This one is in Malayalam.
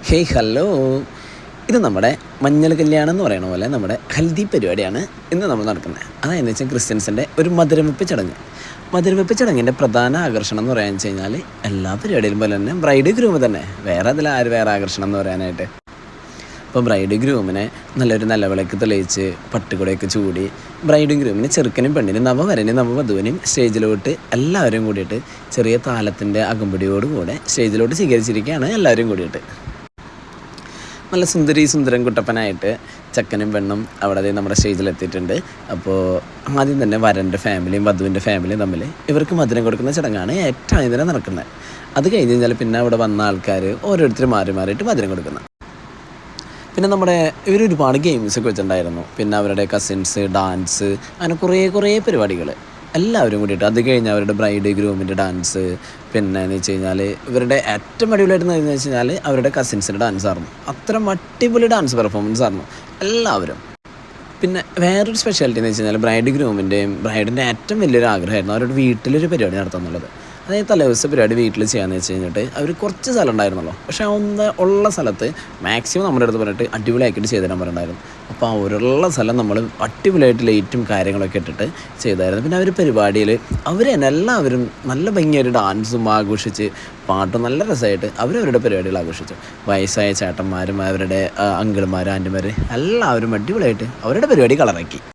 ഹേയ് ഹലോ, ഇത് നമ്മുടെ മഞ്ഞൾ കല്യാണം എന്ന് പറയുന്ന പോലെ നമ്മുടെ ഹൽദി പരിപാടിയാണ് ഇന്ന് നമ്മൾ നടക്കുന്നത്. അതായെന്ന് വെച്ചാൽ ക്രിസ്ത്യൻസിൻ്റെ ഒരു മധുരവെപ്പ് ചടങ്ങ്. മധുരവെപ്പ് ചടങ്ങിൻ്റെ പ്രധാന ആകർഷണം എന്ന് പറയാന്ന് വെച്ച് കഴിഞ്ഞാൽ എല്ലാ പരിപാടിയിലും പോലെ തന്നെ ബ്രൈഡ് ഗ്രൂമ് തന്നെ. വേറെ ആകർഷണം എന്ന് പറയാനായിട്ട്. അപ്പോൾ ബ്രൈഡ് ഗ്രൂമിനെ നല്ലൊരു നിലവിളക്ക് തെളിയിച്ച് പട്ടുകുടയൊക്കെ ചൂടി ബ്രൈഡും ഗ്രൂമിന് ചെറുക്കനും പെണ്ണിനും നവവരനും നവവധുവിനും സ്റ്റേജിലോട്ട് എല്ലാവരും കൂടിയിട്ട് ചെറിയ താലത്തിൻ്റെ അകമ്പടിയോടുകൂടെ സ്റ്റേജിലോട്ട് സ്വീകരിച്ചിരിക്കുകയാണ് എല്ലാവരും കൂടിയിട്ട്. നല്ല സുന്ദരം കുട്ടപ്പനായിട്ട് ചെക്കനും പെണ്ണും അവിടെ നമ്മുടെ സ്റ്റേജിലെത്തിയിട്ടുണ്ട്. അപ്പോൾ ആദ്യം തന്നെ വരൻ്റെ ഫാമിലിയും വധുവിൻ്റെ ഫാമിലിയും തമ്മിൽ ഇവർക്ക് മധുരം കൊടുക്കുന്ന ചടങ്ങാണ് ഏറ്റവും ആദ്യം നടക്കുന്നത്. അത് കഴിഞ്ഞ് കഴിഞ്ഞാൽ പിന്നെ അവിടെ വന്ന ആൾക്കാർ ഓരോരുത്തർ മാറിയിട്ട് മധുരം കൊടുക്കുന്നത്. പിന്നെ ഇവർ ഒരുപാട് ഗെയിംസൊക്കെ വെച്ചിട്ടുണ്ടായിരുന്നു. പിന്നെ അവരുടെ കസിൻസ്, ഡാൻസ്, അങ്ങനെ കുറേ പരിപാടികൾ എല്ലാവരും കൂടിയിട്ട്. അത് കഴിഞ്ഞ് അവരുടെ ബ്രൈഡ് ഗ്രൂമിൻ്റെ ഡാൻസ്, പിന്നെ എന്ന് വെച്ച് കഴിഞ്ഞാൽ ഇവരുടെ ഏറ്റവും അടിപൊളിയായിട്ട് വെച്ച് കഴിഞ്ഞാൽ അവരുടെ കസിൻസിൻ്റെ ഡാൻസ് ആയിരുന്നു. അത്രയും അടിപൊളി ഡാൻസ് പെർഫോമൻസ് ആയിരുന്നു എല്ലാവരും. പിന്നെ വേറൊരു സ്പെഷ്യാലിറ്റി എന്ന് വെച്ച് കഴിഞ്ഞാൽ ബ്രൈഡിൻ്റെ ഏറ്റവും വലിയൊരു ആഗ്രഹമായിരുന്നു അവരുടെ വീട്ടിലൊരു പരിപാടി നടത്തുക എന്നുള്ളത്. അതായത് തലേദിവസം പരിപാടി വീട്ടിൽ ചെയ്യാമെന്ന് വെച്ച് കഴിഞ്ഞിട്ട് അവർ കുറച്ച് സ്ഥലം ഉണ്ടായിരുന്നല്ലോ. പക്ഷേ ഉള്ള സ്ഥലത്ത് മാക്സിമം നമ്മുടെ അടുത്ത് പറഞ്ഞിട്ട് അടിപൊളിയാക്കിയിട്ട് ചെയ്തു തരാൻ പറഞ്ഞിട്ടുണ്ടായിരുന്നു. അപ്പോൾ ആ ഒരുള്ള സ്ഥലം നമ്മൾ അടിപൊളിയായിട്ട് ലൈറ്റും കാര്യങ്ങളൊക്കെ ഇട്ടിട്ട് ചെയ്തായിരുന്നു. പിന്നെ അവർ പരിപാടിയിൽ അവർ തന്നെ എല്ലാവരും നല്ല ഭംഗിയായിട്ട് ഡാൻസും ആഘോഷിച്ച് പാട്ടും നല്ല രസമായിട്ട് അവരവരുടെ പരിപാടികൾ ആഘോഷിച്ചു. വയസ്സായ ചേട്ടന്മാരും അവരുടെ അങ്കിൾമാർ, ആൻറ്റിമാർ എല്ലാവരും അടിപൊളിയായിട്ട് അവരുടെ പരിപാടി കളറാക്കി.